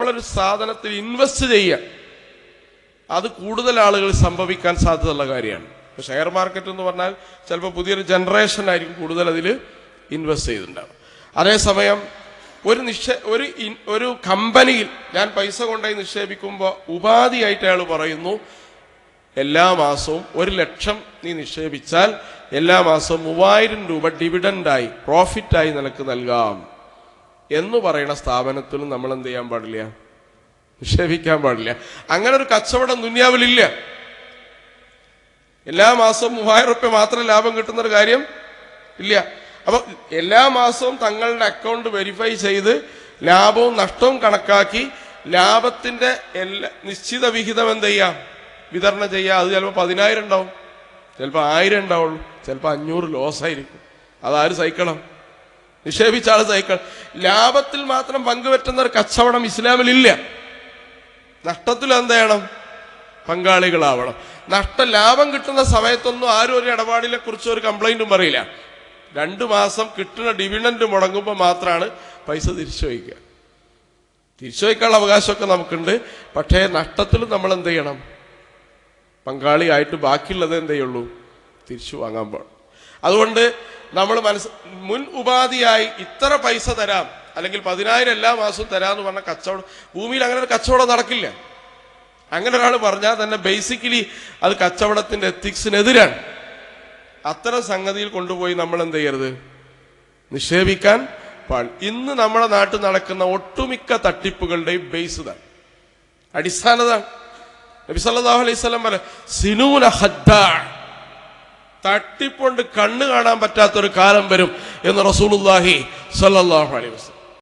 നമ്മളൊരു സാധനത്തിൽ ഇൻവെസ്റ്റ് ചെയ്യുക, അത് കൂടുതൽ ആളുകൾ സംഭവിക്കാൻ സാധ്യതയുള്ള കാര്യമാണ്. ഷെയർ മാർക്കറ്റ് എന്ന് പറഞ്ഞാൽ ചിലപ്പോൾ പുതിയൊരു ജനറേഷൻ ആയിരിക്കും കൂടുതൽ അതിൽ ഇൻവെസ്റ്റ് ചെയ്തിട്ടുണ്ടാവും. അതേസമയം ഒരു കമ്പനിയിൽ ഞാൻ പൈസ കൊണ്ടുപോയി നിക്ഷേപിക്കുമ്പോൾ ഉപാധിയായിട്ട് അയാൾ പറയുന്നു, എല്ലാ മാസവും 1,00,000 നീ നിക്ഷേപിച്ചാൽ എല്ലാ മാസവും 3000 രൂപ ഡിവിഡൻഡായി പ്രോഫിറ്റായി നിനക്ക് നൽകാം എന്ന് പറയുന്ന സ്ഥാപനത്തിലും നമ്മൾ എന്ത് ചെയ്യാൻ പാടില്ല? നിക്ഷേപിക്കാൻ പാടില്ല. അങ്ങനെ ഒരു കച്ചവടം ദുനിയാവിലില്ല. എല്ലാ മാസവും 3000 രൂപ മാത്രം ലാഭം കിട്ടുന്നൊരു കാര്യം ഇല്ല. അപ്പൊ എല്ലാ മാസവും തങ്ങളുടെ അക്കൗണ്ട് വെരിഫൈ ചെയ്ത് ലാഭവും നഷ്ടവും കണക്കാക്കി ലാഭത്തിന്റെ നിശ്ചിത വിഹിതം എന്ത് ചെയ്യാം? വിതരണം ചെയ്യാം. അത് ചിലപ്പോൾ 10,000 ഉണ്ടാവും, ചിലപ്പോൾ 1000 ഉണ്ടാവുള്ളൂ, ചിലപ്പോൾ 500 ലോസായിരിക്കും. അതാര് സഹിക്കണം? നിക്ഷേപിച്ച ആൾ സഹിക്കണം. ലാഭത്തിൽ മാത്രം പങ്കുപറ്റുന്ന ഒരു കച്ചവടം ഇസ്ലാമിലില്ല. നഷ്ടത്തിൽ എന്ത് ചെയ്യണം? പങ്കാളികളാവണം. ലാഭം കിട്ടുന്ന സമയത്തൊന്നും ആരും ഒരു ഇടപാടിനെ കുറിച്ച് ഒരു കംപ്ലൈന്റും പറയില്ല. 2 മാസം കിട്ടുന്ന ഡിവിഡൻഡ് മുടങ്ങുമ്പോൾ മാത്രമാണ് പൈസ തിരിച്ചു വയ്ക്കുക. തിരിച്ചു വയ്ക്കാനുള്ള അവകാശമൊക്കെ നമുക്കുണ്ട്. പക്ഷേ നഷ്ടത്തിൽ നമ്മൾ എന്ത് ചെയ്യണം? പങ്കാളിയായിട്ട് ബാക്കിയുള്ളത് എന്ത് ചെയ്യുള്ളൂ? തിരിച്ചു വാങ്ങാൻ പാടും. അതുകൊണ്ട് നമ്മൾ മുൻ ഉപാധിയായി ഇത്ര പൈസ തരാം, അല്ലെങ്കിൽ 10,000 എല്ലാ മാസവും തരാമെന്ന് പറഞ്ഞ കച്ചവടം ഭൂമിയിൽ അങ്ങനെ ഒരു കച്ചവടം നടക്കില്ല. അങ്ങനെ ഒരാൾ പറഞ്ഞാൽ തന്നെ ബേസിക്കലി അത് കച്ചവടത്തിന്റെ എത്തിക്സിനെതിരാണ്. അത്തരം സംഗതിയിൽ കൊണ്ടുപോയി നമ്മൾ എന്ത് ചെയ്യരുത്? നിക്ഷേപിക്കാൻ പാടില്ല. ഇന്ന് നമ്മുടെ നാട്ടിൽ നടക്കുന്ന ഒട്ടുമിക്ക തട്ടിപ്പുകളുടെയും ബേസ് ഇതാണ്, അടിസ്ഥാനത. നബി സല്ലല്ലാഹു അലൈഹി വസല്ലം പറഞ്ഞു, സിനൂന ഹദ്ദാ, തട്ടിപ്പുകൊണ്ട് കണ്ണ് കാണാൻ പറ്റാത്തൊരു കാലം വരും എന്ന് റസൂലുള്ളാഹി സ്വല്ലല്ലാഹു അലൈഹി വസല്ലം.